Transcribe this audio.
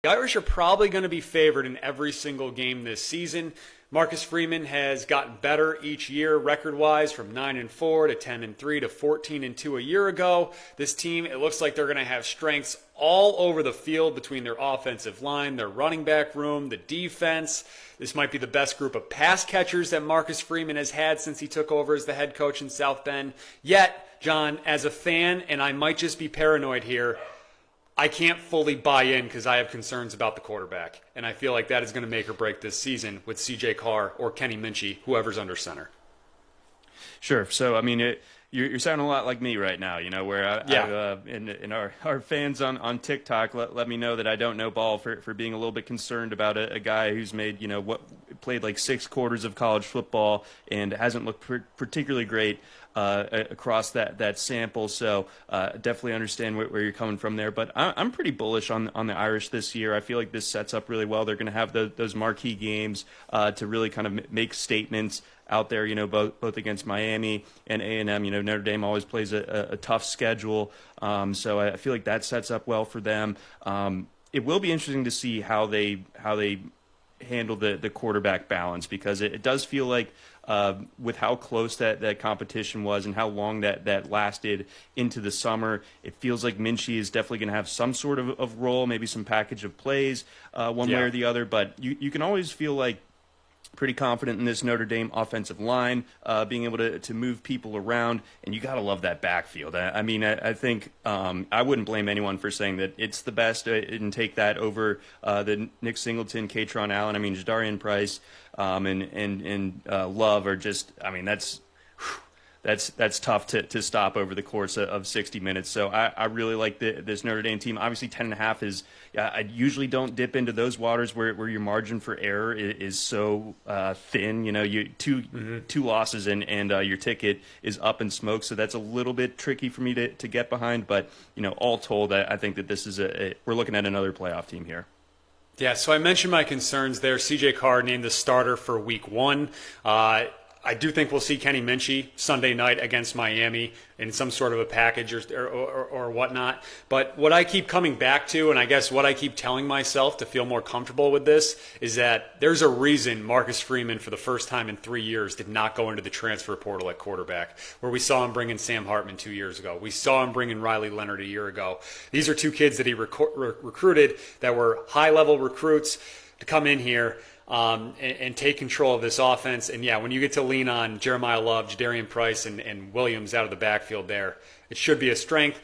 The Irish are probably going to be favored in every single game this season. Marcus Freeman has gotten better each year record-wise, from 9-4 to 10-3 to 14-2 a year ago. This team, it looks like they're going to have strengths all over the field between their offensive line, their running back room, the defense. This might be the best group of pass catchers that Marcus Freeman has had since he took over as the head coach in South Bend. Yet, John, as a fan, and I might just be paranoid here, I can't fully buy in because I have concerns about the quarterback. And I feel like that is going to make or break this season with C.J. Carr or Kenny Minchey, whoever's under center. Sure. So, I mean, you're sounding a lot like me right now, where and our fans on TikTok let me know that I don't know ball for being a little bit concerned about a guy who's made, played like 6 quarters of college football and hasn't looked particularly great across that sample. So definitely understand where you're coming from there. But I'm pretty bullish on the Irish this year. I feel like this sets up really well. They're going to have those marquee games to really kind of make statements out there, both against Miami and A&M. Notre Dame always plays a tough schedule. So I feel like that sets up well for them. It will be interesting to see how they handle the quarterback balance, because it does feel like with how close that competition was and how long that lasted into the summer, it feels like Minchey is definitely going to have some sort of role, maybe some package of plays one way or the other. But you can always feel like pretty confident in this Notre Dame offensive line, being able to move people around, and you got to love that backfield. I think I wouldn't blame anyone for saying that it's the best and take that over the Nick Singleton, Katron Allen. I mean, Jadarian Price and Love are just, that's tough to stop over the course of 60 minutes. So I really like this Notre Dame team. Obviously, 10.5 is, I usually don't dip into those waters where your margin for error is so thin. You two losses and your ticket is up in smoke. So that's a little bit tricky for me to get behind. But all told, I think that this is we're looking at another playoff team here. Yeah, so I mentioned my concerns there. C.J. Carr named the starter for Week 1. I do think we'll see Kenny Minchey Sunday night against Miami in some sort of a package or whatnot. But what I keep coming back to, and I guess what I keep telling myself to feel more comfortable with this, is that there's a reason Marcus Freeman, for the first time in 3 years, did not go into the transfer portal at quarterback, where we saw him bring in Sam Hartman 2 years ago. We saw him bring in Riley Leonard a year ago. These are 2 kids that he recruited that were high-level recruits to come in here and take control of this offense. And, yeah, when you get to lean on Jeremiah Love, Jadarian Price, and Williams out of the backfield there, it should be a strength.